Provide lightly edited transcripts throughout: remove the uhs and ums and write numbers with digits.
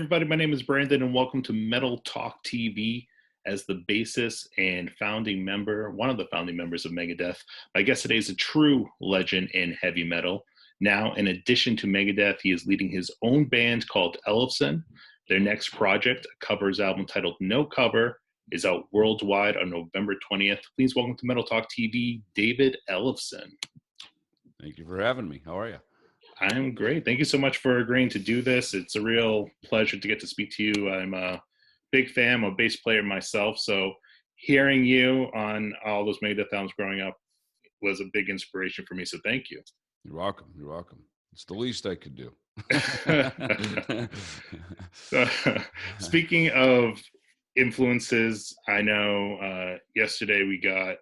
everybody. My name is Brandon, and welcome to MetalTalk TV. As the bassist and founding member, one of the founding members of Megadeth, my guest today is a true legend in heavy metal. Now, in addition to Megadeth, he is leading his own band called Ellefson. Their next project, a covers album titled No Cover, is out worldwide on November 20th. Please welcome to MetalTalk TV, David Ellefson. Thank you for having me. How are you? I'm great. Thank you so much for agreeing to do this. It's a real pleasure to get to speak to you. I'm a big fan. I'm a bass player myself, so hearing you on all those Megadeth albums growing up was a big inspiration for me, so thank you. You're welcome. You're welcome. It's the least I could do. Speaking of influences, I know yesterday we got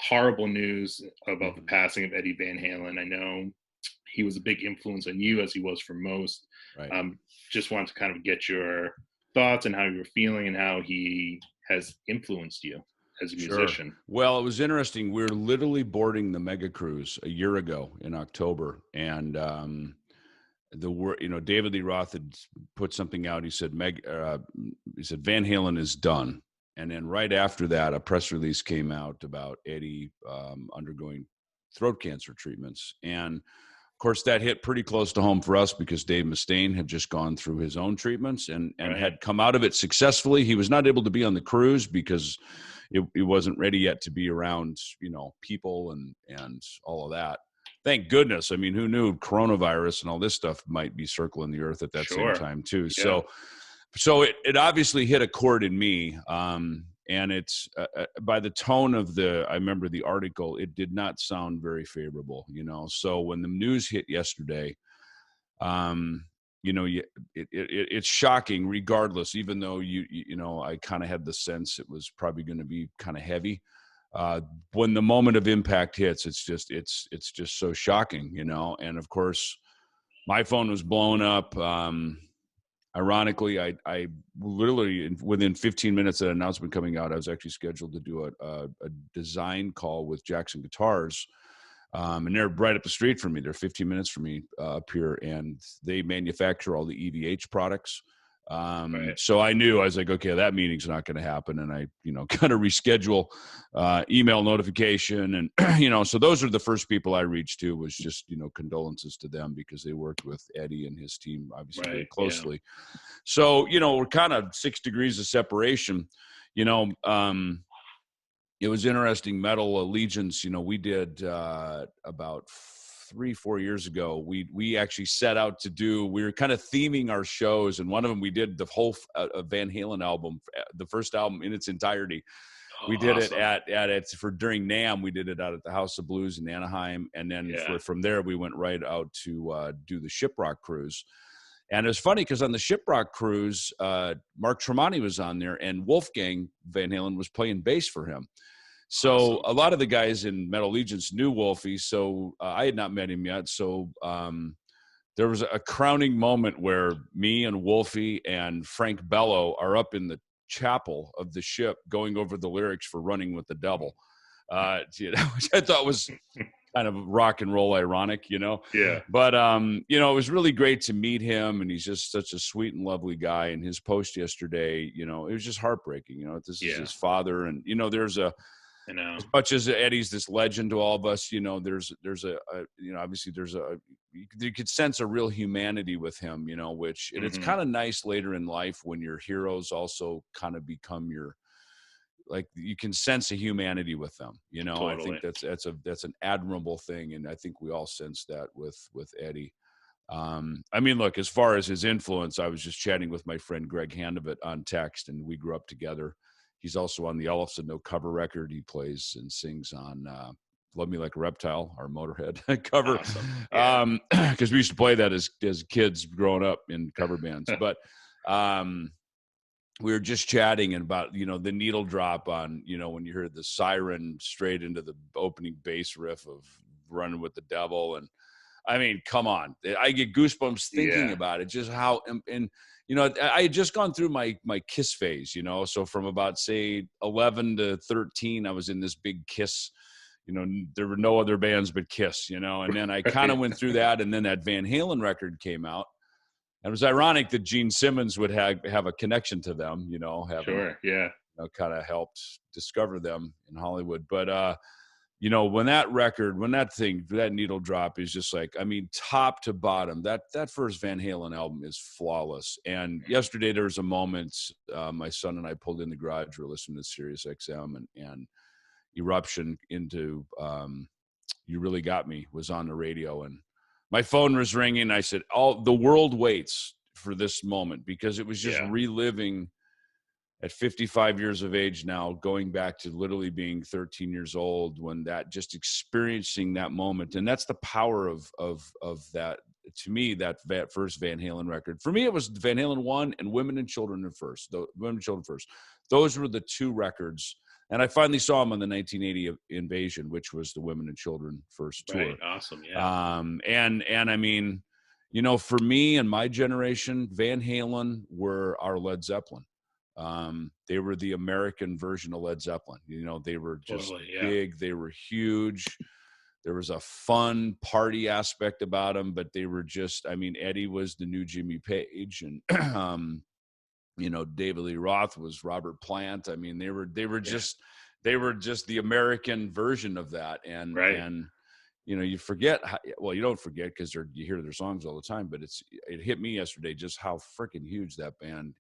horrible news about the passing of Eddie Van Halen. I know he was a big influence on you, as he was for most. Right. Just wanted to kind of get your thoughts and how you were feeling and how he has influenced you as a musician. Well, it was interesting. We were literally boarding the Mega Cruise a year ago in October, and David Lee Roth had put something out. He said Van Halen is done. And then right after that, a press release came out about Eddie undergoing throat cancer treatments. And of course, that hit pretty close to home for us because Dave Mustaine had just gone through his own treatments and Right. had come out of it successfully. He was not able to be on the cruise because he wasn't ready yet to be around, people and all of that. Thank goodness. I mean, who knew coronavirus and all this stuff might be circling the earth at that Sure. same time too. Yeah. So it obviously hit a chord in me. And it's by the tone of I remember the article, it did not sound very favorable, So when the news hit yesterday, it's shocking regardless, even though I kind of had the sense it was probably going to be kind of heavy. When the moment of impact hits, it's just so shocking, and of course my phone was blown up. Ironically, I literally within 15 minutes of that announcement coming out, I was actually scheduled to do a design call with Jackson Guitars, and they're right up the street from me. They're 15 minutes from me up here, and they manufacture all the EVH products. Right. So I was like, okay, that meeting's not going to happen, and I kind of reschedule, email notification, and so those are the first people I reached to was just condolences to them because they worked with Eddie and his team obviously very closely. Yeah. So we're kind of 6 degrees of separation. It was interesting. Metal Allegiance, we did about 3-4 years ago, we actually set out to do, we were kind of theming our shows, and one of them we did the whole Van Halen album, the first album in its entirety. We did Awesome. it for during NAMM. We did it out at the House of Blues in Anaheim, and then from there we went right out to do the Shiprock cruise. And it was funny because on the Shiprock cruise, Mark Tremonti was on there, and Wolfgang Van Halen was playing bass for him. So Awesome. A lot of the guys in Metal Allegiance knew Wolfie, so I had not met him yet. So there was a crowning moment where me and Wolfie and Frank Bello are up in the chapel of the ship going over the lyrics for Running with the Devil, which I thought was kind of rock and roll ironic, Yeah. But, it was really great to meet him, and he's just such a sweet and lovely guy. And his post yesterday, it was just heartbreaking, this is his father. And, there's as much as Eddie's this legend to all of us, obviously you could sense a real humanity with him, which, and it's kind of nice later in life when your heroes also kind of become you can sense a humanity with them, Totally. I think that's an admirable thing. And I think we all sense that with Eddie. Look, as far as his influence, I was just chatting with my friend Greg Handevitt on text, and we grew up together. He's also on the Ellefson No Cover record. He plays and sings on Love Me Like a Reptile, our Motorhead cover. Awesome. Yeah. Because we used to play that as kids growing up in cover bands. But we were just chatting about, the needle drop on, when you hear the siren straight into the opening bass riff of Running with the Devil. And I mean, come on. I get goosebumps thinking about it, just how and I had just gone through my Kiss phase, so from about, say, 11 to 13, I was in this big Kiss, there were no other bands but Kiss, and then I kind of went through that, and then that Van Halen record came out, it was ironic that Gene Simmons would have a connection to them, you know, having, Sure, yeah. you know, kind of helped discover them in Hollywood. But, you know, when that needle drop is just like, I mean, top to bottom, that first Van Halen album is flawless. And yesterday there was a moment, my son and I pulled in the garage, we were listening to Sirius XM, and Eruption into You Really Got Me was on the radio, and my phone was ringing. I said, the world waits for this moment, because it was just reliving at 55 years of age now, going back to literally being 13 years old, when that, just experiencing that moment. And that's the power of that. To me, that first Van Halen record, for me, it was Van Halen 1 and Women and Children First. Women and Children First. Those were the two records. And I finally saw them on the 1980 Invasion, which was the Women and Children First tour. Right. Awesome. Yeah. And I mean, you know, for me and my generation, Van Halen were our Led Zeppelin. They were the American version of Led Zeppelin. You know, they were just big. They were huge. There was a fun party aspect about them, but they were just, I mean, Eddie was the new Jimmy Page, and, you know, David Lee Roth was Robert Plant. I mean, they were just the American version of that. And, and, you know, you forget you don't forget, because you hear their songs all the time, but it hit me yesterday just how freaking huge that band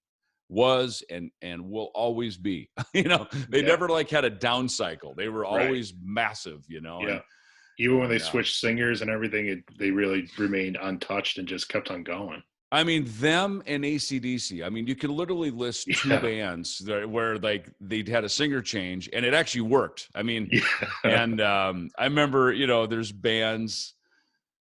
was and will always be. You know, they never like had a down cycle. They were always massive, you know. Yeah. Even when they switched singers and everything, they really remained untouched and just kept on going. I mean, them and AC/DC. I mean, you could literally list two bands where like they'd had a singer change and it actually worked. I mean, and I remember, you know, there's bands,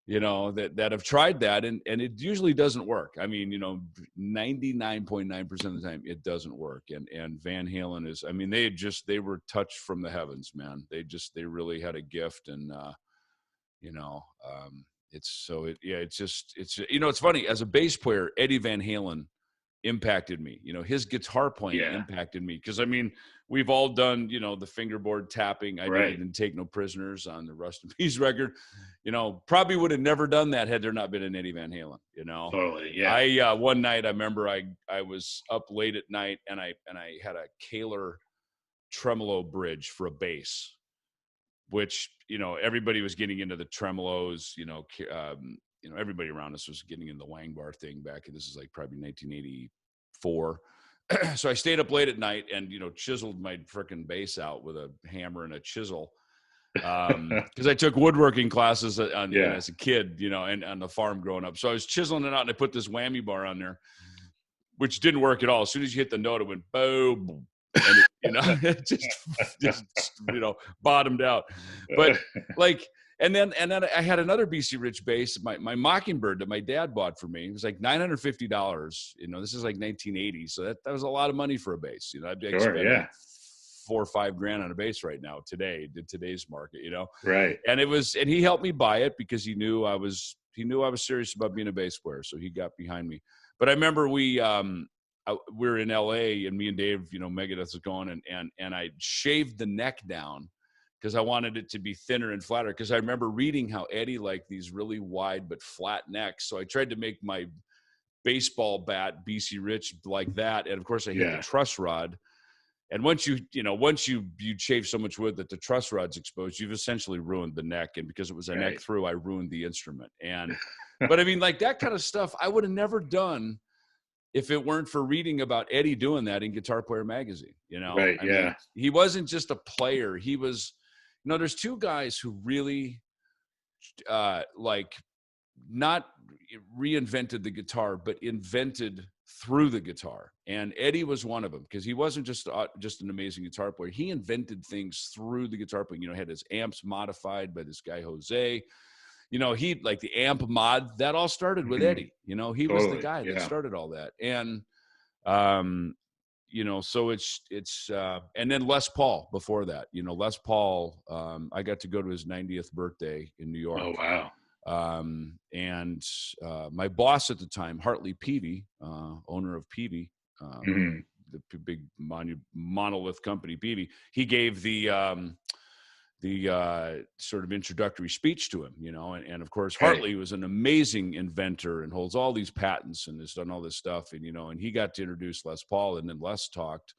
you know, that have tried that, and it usually doesn't work. I mean, you know, 99.9% of the time it doesn't work. And Van Halen is, I mean, they were touched from the heavens, man. They really had a gift. And you know, it's you know, it's funny, as a bass player, Eddie Van Halen impacted me. You know, his guitar playing impacted me, because I mean, we've all done, you know, the fingerboard tapping. I didn't Take No Prisoners on the Rust in Peace record. You know, probably would have never done that had there not been an Eddie Van Halen, you know. Totally. Yeah. One night I remember I was up late at night, and I had a Kahler tremolo bridge for a bass, which, you know, everybody was getting into the tremolos, you know, everybody around us was getting in the Wang bar thing back. This is like probably 1984. So I stayed up late at night and, you know, chiseled my frickin' bass out with a hammer and a chisel. Because I took woodworking classes as a kid, you know, and on the farm growing up. So I was chiseling it out, and I put this whammy bar on there, which didn't work at all. As soon as you hit the note, it went boom. And it, you know, it just you know, bottomed out. But like, and then I had another BC Rich bass, my Mockingbird, that my dad bought for me. It was like $950. You know, this is like 1980, so that was a lot of money for a bass. You know, I'd spend like $4 or $5 grand on a bass right now today's market. You know, right? And he helped me buy it because he knew I was serious about being a bass player, so he got behind me. But I remember we were in LA, and me and Dave, you know, Megadeth was going, and I shaved the neck down because I wanted it to be thinner and flatter. Because I remember reading how Eddie liked these really wide but flat necks. So I tried to make my baseball bat BC Rich like that. And of course I hit the truss rod. And once you shave so much wood that the truss rod's exposed, you've essentially ruined the neck. And because it was a neck through, I ruined the instrument. And, but I mean, like that kind of stuff I would have never done if it weren't for reading about Eddie doing that in Guitar Player magazine. You know, I mean, he wasn't just a player. He was, you know, there's two guys who really like not reinvented the guitar, but invented through the guitar. And Eddie was one of them, because he wasn't just an amazing guitar player. He invented things through the guitar playing. You know, had his amps modified by this guy, Jose. You know, he like the amp mod, that all started with Eddie. You know, he was the guy that started all that. And, you know, so it's and then Les Paul before that, you know, Les Paul, I got to go to his 90th birthday in New York. Oh, wow. And my boss at the time, Hartley Peavy, owner of Peavy, the big monolith company, Peavy, he gave the sort of introductory speech to him, you know, and of course Hartley was an amazing inventor and holds all these patents and has done all this stuff, and you know, and he got to introduce Les Paul, and then Les talked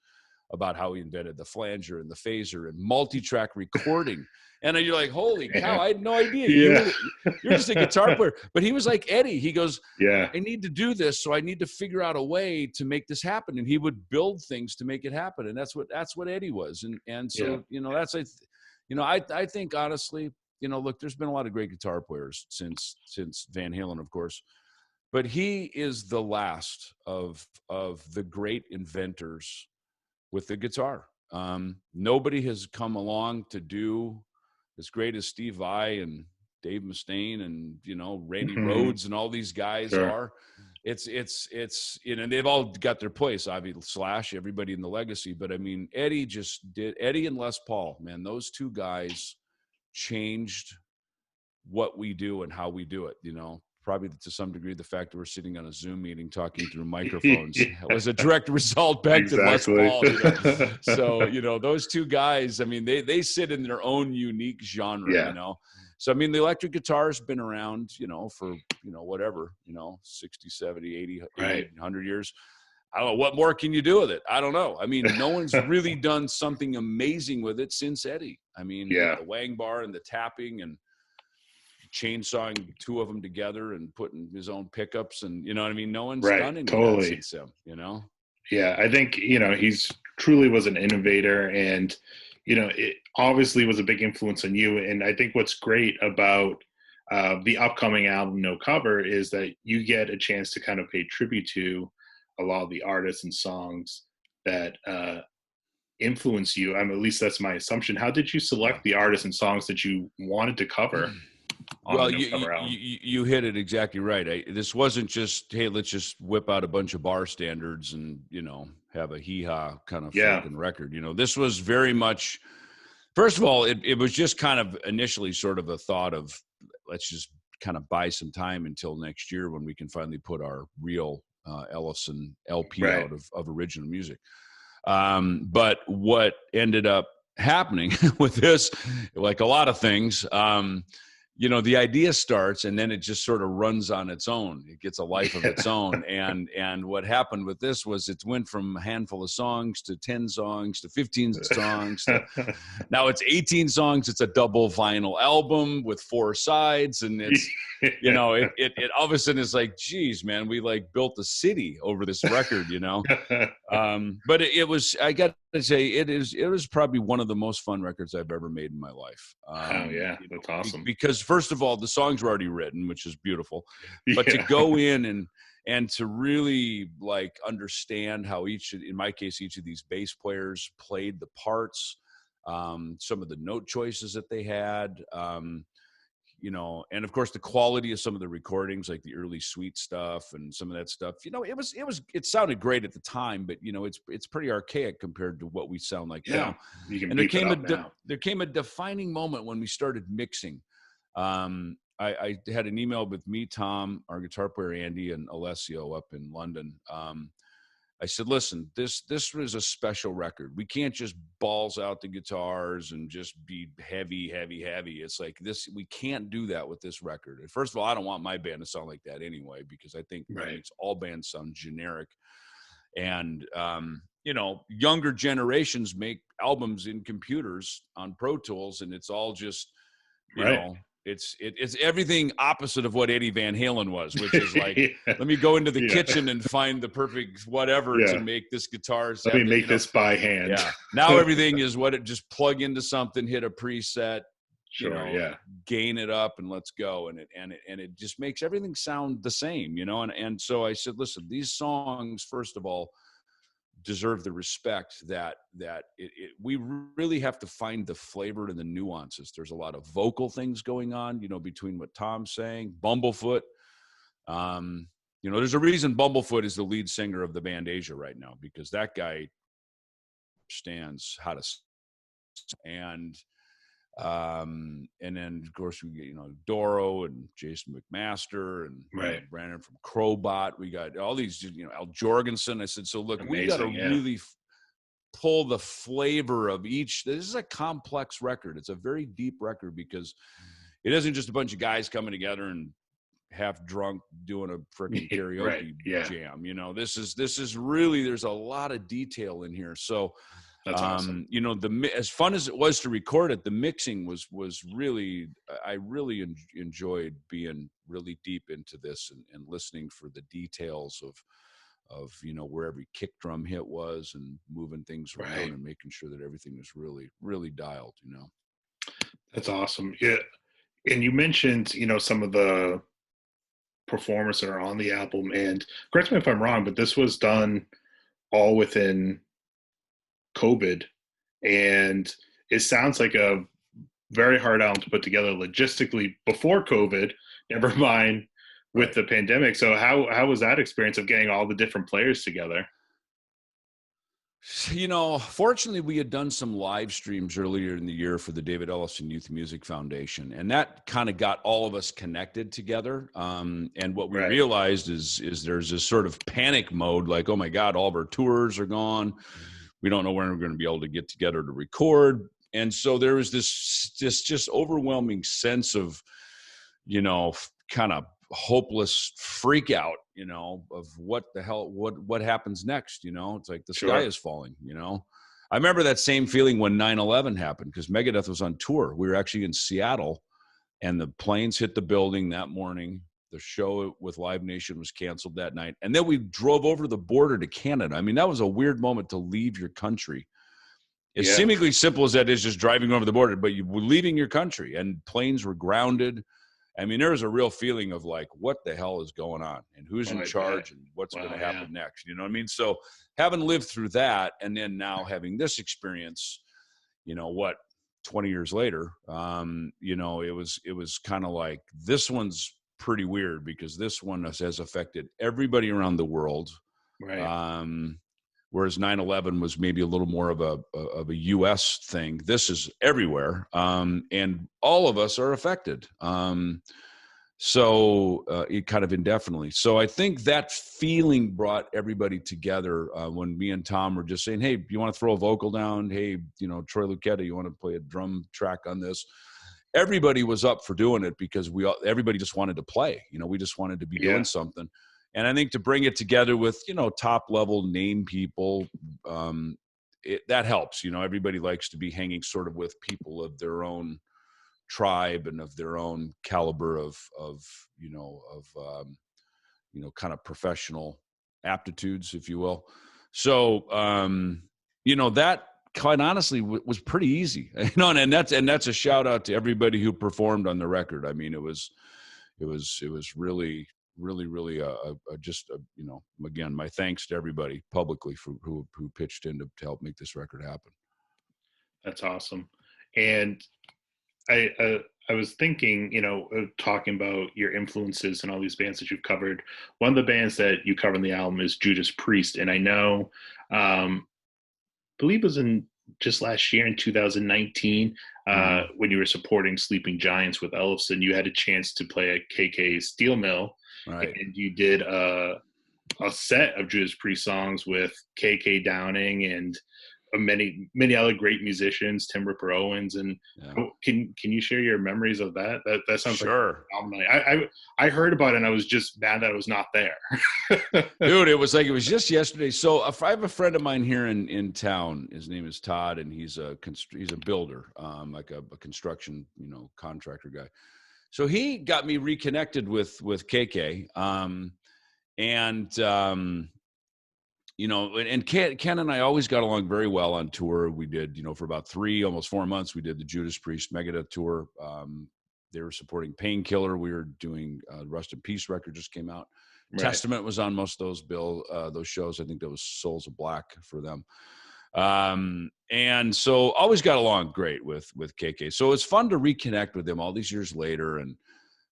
about how he invented the flanger and the phaser and multi-track recording. And you're like, holy cow, I had no idea. You're just a guitar player. But he was like Eddie. He goes, I need to do this, so I need to figure out a way to make this happen. And he would build things to make it happen. And that's what Eddie was. And so, you know, that's, you know, I think honestly, you know, look, there's been a lot of great guitar players since Van Halen, of course, but he is the last of the great inventors with the guitar. Nobody has come along to do as great as Steve Vai and Dave Mustaine and, you know, Randy Rhoads and all these guys are. It's, you know, they've all got their place, obviously, Slash, everybody in the legacy. But I mean, Eddie and Les Paul, man, those two guys changed what we do and how we do it, you know. Probably to some degree, the fact that we're sitting on a Zoom meeting talking through microphones was a direct result back to Les Paul. You know? So, you know, those two guys, I mean, they sit in their own unique genre, you know. So, I mean, the electric guitar has been around, you know, for, you know, whatever, you know, 60, 70, 80, 100 years. I don't know. What more can you do with it? I don't know. I mean, no one's really done something amazing with it since Eddie. I mean, the wang bar and the tapping and chainsawing two of them together and putting his own pickups, and you know what I mean, no one's done anything since him, you know. I think, you know, he's truly was an innovator, and you know, it obviously was a big influence on you. And I think what's great about the upcoming album No Cover is that you get a chance to kind of pay tribute to a lot of the artists and songs that influence you. I mean, at least that's my assumption. How did you select the artists and songs that you wanted to cover? Well, you hit it exactly right. This wasn't just, hey, let's just whip out a bunch of bar standards and, you know, have a hee-haw kind of fucking record. You know, this was very much, first of all, it was just kind of initially sort of a thought of, let's just kind of buy some time until next year when we can finally put our real Ellison LP out of original music. But what ended up happening with this, like a lot of things, you know, the idea starts and then it just sort of runs on its own. It gets a life of its own. And what happened with this was it went from a handful of songs to 10 songs to 15 songs. Now it's 18 songs. It's a double vinyl album with 4 sides. And it's, you know, it all of a sudden is like, geez, man, we like built a city over this record, you know? But it was, I got to say, it was probably one of the most fun records I've ever made in my life. That's awesome. Because first of all, the songs were already written, which is beautiful. But to go in and to really like understand how in my case, each of these bass players played the parts, some of the note choices that they had, you know, and of course the quality of some of the recordings, like the early Sweet stuff and some of that stuff, you know, it sounded great at the time, but you know, it's pretty archaic compared to what we sound like now. And there came a defining moment when we started mixing. I had an email with me, Tom, our guitar player, Andy, and Alessio up in London. I said, listen, this was a special record. We can't just balls out the guitars and just be heavy. It's like this, we can't do that with this record. And first of all, I don't want my band to sound like that anyway, because I think it makes all bands sound generic. And, you know, younger generations make albums in computers on Pro Tools, and it's all just, you know, it's everything opposite of what Eddie Van Halen was, which is like, let me go into the kitchen and find the perfect whatever to make this guitar. Let me make this by hand. Yeah. Now everything is just plug into something, hit a preset, gain it up, and let's go. And it just makes everything sound the same, you know? And so I said, listen, these songs, first of all, deserve the respect that we really have to find the flavor and the nuances. There's a lot of vocal things going on, you know, between what Tom's saying, Bumblefoot. You know, there's a reason Bumblefoot is the lead singer of the band Asia right now, because that guy understands how to, and then of course we get, you know, Doro and Jason McMaster and Brandon from Crowbot. We got all these, you know, Al Jorgensen. I said, so look, we got to really pull the flavor of each. This is a complex record. It's a very deep record because it isn't just a bunch of guys coming together and half drunk doing a freaking karaoke Right. Yeah. jam. You know, this is really, there's a lot of detail in here. So, That's awesome. you know, as fun as it was to record it, the mixing was really, I really enjoyed being really deep into this and listening for the details of, you know, where every kick drum hit was and moving things around and making sure that everything was really, really dialed, you know. That's awesome. Yeah. And you mentioned, you know, some of the performers that are on the album, and correct me if I'm wrong, but this was done all within COVID, and it sounds like a very hard album to put together logistically before COVID, never mind with the pandemic. So how was that experience of getting all the different players together? You know, fortunately, we had done some live streams earlier in the year for the Ellefson Youth Music Foundation, and that kind of got all of us connected together. And what we realized is there's this sort of panic mode, like, oh my God, all of our tours are gone. We don't know when we're going to be able to get together to record. And so there was this just overwhelming sense of, you know, kind of hopeless freak out, you know, of what the hell, what happens next, you know. It's like the sky is falling, you know. I remember that same feeling when 9/11 happened, because Megadeth was on tour. We were actually in Seattle, and the planes hit the building that morning. The show with Live Nation was canceled that night, and then we drove over the border to Canada. I mean, that was a weird moment to leave your country. As seemingly simple as that is, just driving over the border, but you were leaving your country, and planes were grounded. I mean, there was a real feeling of like, what the hell is going on, and who's in charge, and what's going to happen next? You know what I mean? So having lived through that, and then now having this experience, you know, 20 years later, you know, it was kind of like, this one's pretty weird because this one has affected everybody around the world. Whereas 9/11 was maybe a little more of a U.S. thing. This is everywhere, and all of us are affected. So it kind of indefinitely. So I think that feeling brought everybody together when me and Tom were just saying, hey, you want to throw a vocal down? Hey, you know, Troy Lucchetta, you want to play a drum track on this? Everybody was up for doing it because everybody just wanted to play. You know, we just wanted to be doing something. And I think to bring it together with, you know, top level name people, that helps. You know, everybody likes to be hanging sort of with people of their own tribe and of their own caliber of kind of professional aptitudes, if you will. So, you know, that quite honestly was pretty easy. You know, and that's a shout out to everybody who performed on the record. I mean, it was really just you know, again, my thanks to everybody publicly for who pitched in to help make this record happen. That's awesome. And I was thinking, you know, talking about your influences and all these bands that you've covered. One of the bands that you cover on the album is Judas Priest, and I know, believe it was in just last year in 2019, when you were supporting Sleeping Giants with Ellefson, you had a chance to play at KK Steel Mill. And you did a set of Judas Priest songs with KK Downing and many other great musicians, Tim Ripper Owens. And can you share your memories of that? That sounds like I heard about it and I was just mad that I was not there. Dude, it was just yesterday. So I have a friend of mine here in town. His name is Todd, and he's a builder, like a construction, you know, contractor guy. So he got me reconnected with KK, you know, and Ken and I always got along very well on tour. We did, you know, for about almost 4 months, we did the Judas Priest Megadeth tour. They were supporting Painkiller. We were doing Rust in Peace record just came out. Testament was on most of those shows. I think that was Souls of Black for them. And so always got along great with KK. So it's fun to reconnect with him all these years later. And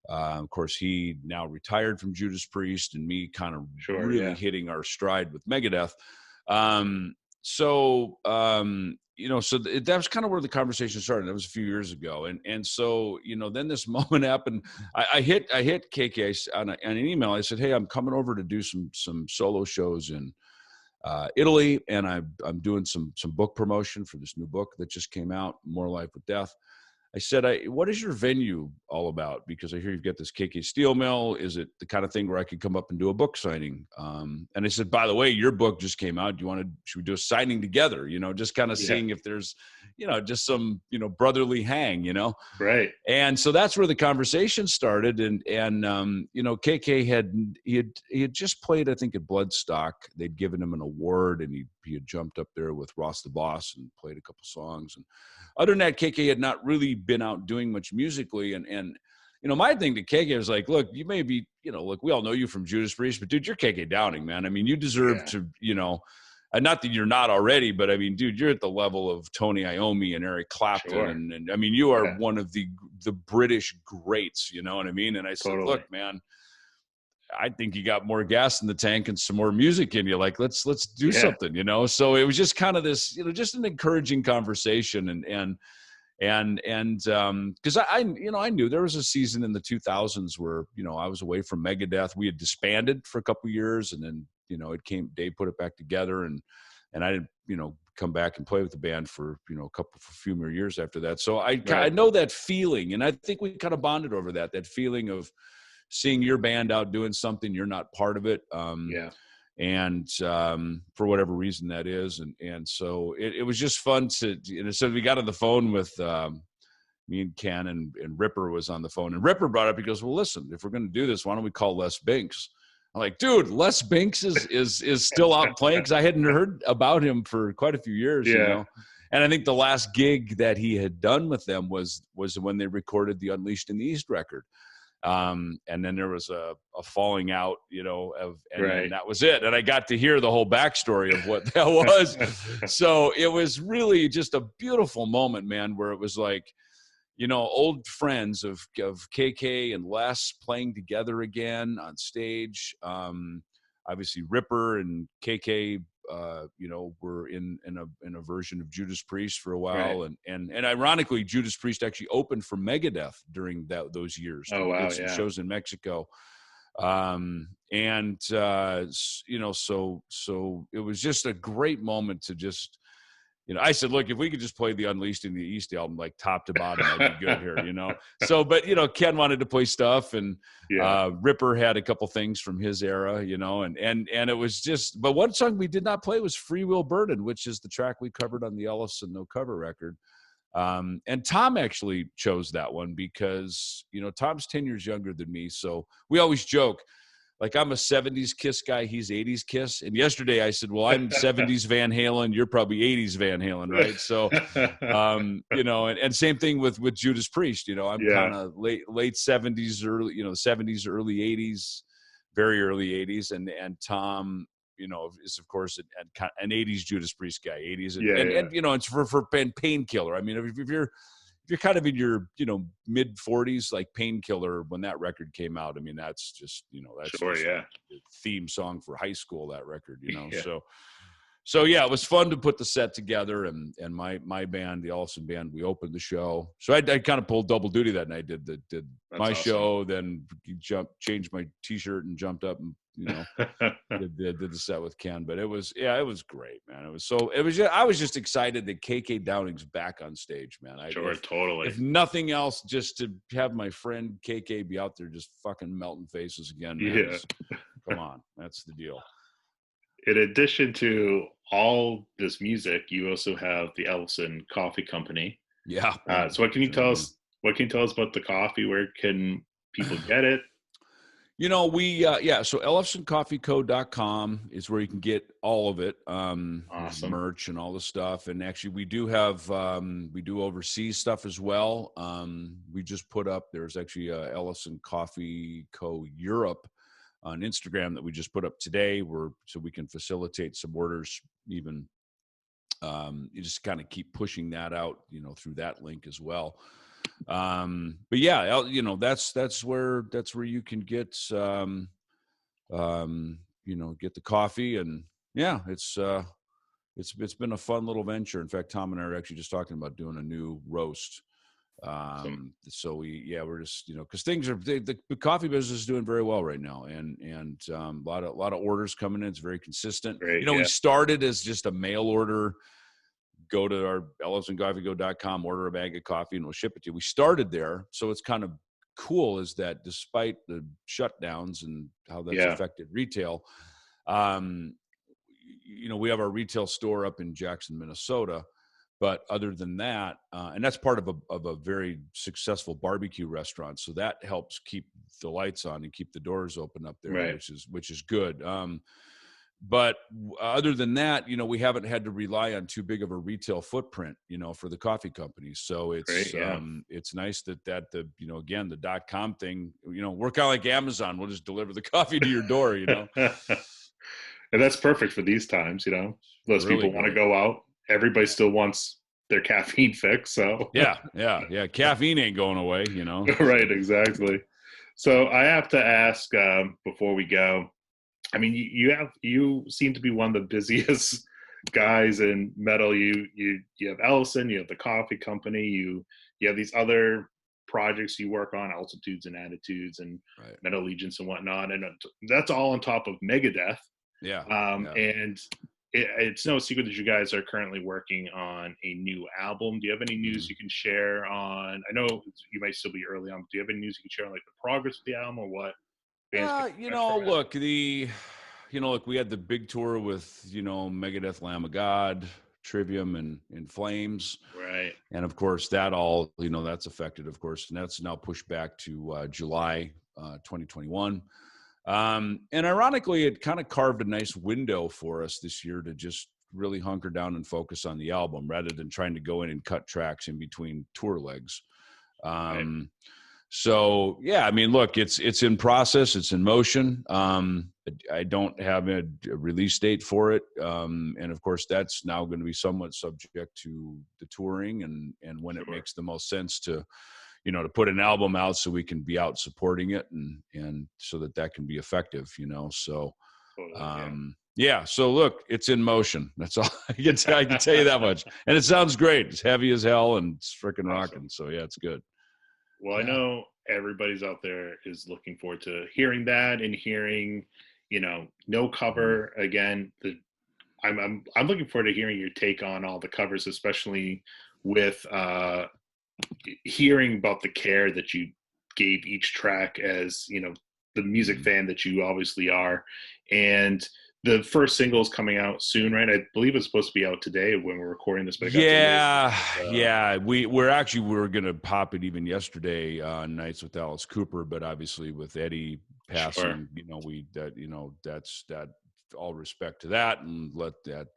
of course, he now retired from Judas Priest, and me kind of hitting our stride with Megadeth. You know, so that was kind of where the conversation started. That was a few years ago. And so, you know, then this moment happened. I hit KK on an email. I said, hey, I'm coming over to do some solo shows in Italy, and I'm doing some book promotion for this new book that just came out, More Life with Death. I said, what is your venue all about? Because I hear you've got this KK Steel Mill. Is it the kind of thing where I could come up and do a book signing? And I said, by the way, your book just came out. Should we do a signing together? Just kind of seeing if there's, just some, brotherly hang, Right. And so that's where the conversation started. And KK had just played, I think, at Bloodstock. They'd given him an award, and he had jumped up there with Ross the Boss and played a couple songs. And other than that, KK had not really been out doing much musically. And my thing to KK was like, look, you may be, look, we all know you from Judas Priest, but dude, you're KK Downing, man. I mean, you deserve to, not that you're not already, but I mean, dude, you're at the level of Tony Iommi and Eric Clapton. Sure. And I mean, you are one of the British greats, you know what I mean? And I said, look, man, I think you got more gas in the tank and some more music in you. Like, let's do something, So it was just kind of this, just an encouraging conversation. And because I knew there was a season in the 2000s where, I was away from Megadeth. We had disbanded for a couple of years, and then, Dave put it back together, and I didn't, come back and play with the band for, a few more years after that. So I know that feeling, and I think we kind of bonded over that feeling of seeing your band out doing something, you're not part of it. And for whatever reason that is. And so it was just fun to, so we got on the phone with me and Ken, and Ripper was on the phone, and Ripper brought up, he goes, well, listen, if we're going to do this, why don't we call Les Binks? I'm like, dude, Les Binks is still out playing, because I hadn't heard about him for quite a few years, And I think the last gig that he had done with them was when they recorded the Unleashed in the East record. And then there was a falling out, and that was it. And I got to hear the whole backstory of what that was. So it was really just a beautiful moment, man, where it was like, old friends of KK and Les playing together again on stage. Obviously Ripper and KK, were in a version of Judas Priest for a while. Right. And ironically, Judas Priest actually opened for Megadeth during those years. Oh, wow. Did some shows in Mexico. So it was just a great moment to just, I said, look, if we could just play the Unleashed in the East album, like top to bottom, I'd be good here, So, but, Ken wanted to play stuff, and Ripper had a couple things from his era, and it was just, but one song we did not play was Free Will Burden, which is the track we covered on the Ellison No Cover record. And Tom actually chose that one because, Tom's 10 years younger than me. So we always joke, like, I'm a 70s Kiss guy, he's 80s Kiss. And yesterday I said, well, I'm 70s Van Halen, you're probably 80s Van Halen, right? So, and same thing with Judas Priest. I'm kind of late 70s, early, the 70s, early 80s, very early 80s. And Tom, is of course an 80s Judas Priest guy, 80s. And it's for Painkiller. I mean, if you're kind of in your, mid 40s, like Painkiller, when that record came out, I mean, that's just, that's sure, just the theme song for high school, that record, So yeah, it was fun to put the set together, and my band, the Ellison band, we opened the show. So I kind of pulled double duty that night. Did my awesome. Show, then changed my T-shirt and jumped up and did the set with Ken. But it was great, man. I was just excited that KK Downing's back on stage, man. Totally. If nothing else, just to have my friend KK be out there just fucking melting faces again, man. Yeah. Come on, that's the deal. In addition to all this music, you also have the Ellefson Coffee Company. Yeah. So what can you tell us? What can you tell us about the coffee? Where can people get it? So ellefsoncoffeeco.com is where you can get all of it. Awesome. Merch and all the stuff. And actually we do have, we do overseas stuff as well. We just put up, there's actually Ellefson Coffee Co. Europe on Instagram that we just put up today, so we can facilitate some orders even. You just kind of keep pushing that out, through that link as well. But yeah, that's where you can get, get the coffee, and yeah, it's been a fun little venture. In fact, Tom and I are actually just talking about doing a new roast So we're just, cause things are, the coffee business is doing very well right now. And a lot of orders coming in. It's very consistent. Great, We started as just a mail order. Go to our EllefsonCoffeeGo.com, order a bag of coffee, and we'll ship it to you. We started there. So it's kind of cool is that despite the shutdowns and how that's affected retail, we have our retail store up in Jackson, Minnesota. But other than that, and that's part of a very successful barbecue restaurant, so that helps keep the lights on and keep the doors open up there, right. which is good. But other than that, we haven't had to rely on too big of a retail footprint, for the coffee companies. So it's Great, it's nice that again, the .com thing, we're kind of like Amazon. We'll just deliver the coffee to your door, And that's perfect for these times, Those really people want to go out. Everybody still wants their caffeine fix. So yeah. Caffeine ain't going away, Right, exactly. So I have to ask before we go. I mean, you seem to be one of the busiest guys in metal. You have Ellison, you have the coffee company, you have these other projects you work on, Altitudes and Attitudes and Metal Allegiance and whatnot, and that's all on top of Megadeth. And it's no secret that you guys are currently working on a new album. Do you have any news you can share on? I know you might still be early on, but do you have any news you can share on, like, the progress of the album or what? Look, we had the big tour with, Megadeth, Lamb of God, Trivium, and In Flames. Right. And of course, that all, that's affected, of course, and that's now pushed back to July 2021. And ironically, it kind of carved a nice window for us this year to just really hunker down and focus on the album rather than trying to go in and cut tracks in between tour legs. So yeah, I mean, look, it's in process, it's in motion. I don't have a release date for it, and of course, that's now going to be somewhat subject to the touring and when it makes the most sense to, to put an album out so we can be out supporting it and so that can be effective, So, so look, it's in motion. That's all I can tell you that much. And it sounds great. It's heavy as hell and it's freaking rocking. So yeah, it's good. Well, I know everybody's out there is looking forward to hearing that and hearing, no cover again. I'm looking forward to hearing your take on all the covers, especially with hearing about the care that you gave each track as, the music fan that you obviously are. And the first single is coming out soon, right? I believe it's supposed to be out today when we're recording this. But we were going to pop it even yesterday on Nights with Alice Cooper, but obviously with Eddie passing, that's that. All respect to that, and let that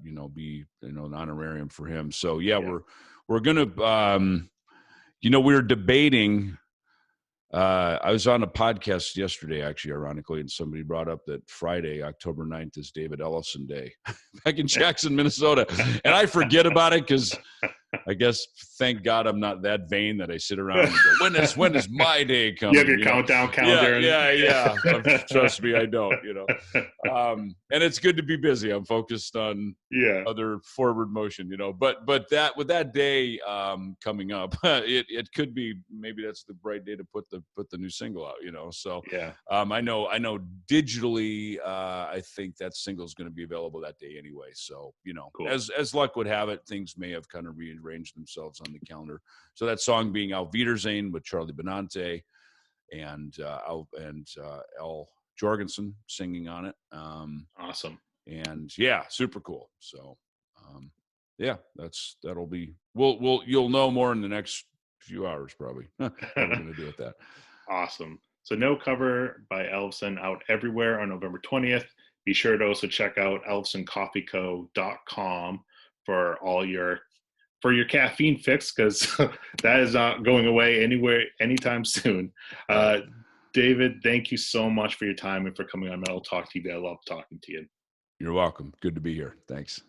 be an honorarium for him. So we're gonna we were debating. I was on a podcast yesterday, actually, ironically, and somebody brought up that Friday, October 9th, is David Ellison Day back in Jackson, Minnesota. And I forget about it because I guess, thank God, I'm not that vain that I sit around and go, when is my day coming? You have your countdown calendar. Yeah. Trust me, I don't, and it's good to be busy. I'm focused on other forward motion, but that with that day coming up, it could be, maybe that's the right day to put the new single out, so I know digitally, I think that single is going to be available that day anyway. So, cool. as luck would have it, things may have kind of rearranged themselves on the calendar. So that song being Auf Wiedersehen with Charlie Benante and Al Jorgensen singing on it. Awesome. And super cool. So that'll be, you'll know more in the next few hours probably what we're going to do with that. Awesome. So no cover by Ellefson out everywhere on November 20th. Be sure to also check out EllefsonCoffeeCo.com for all your caffeine fix, because that is not going away anywhere anytime soon. David, thank you so much for your time and for coming on Metal Talk TV. I love talking to you. You're welcome. Good to be here. Thanks.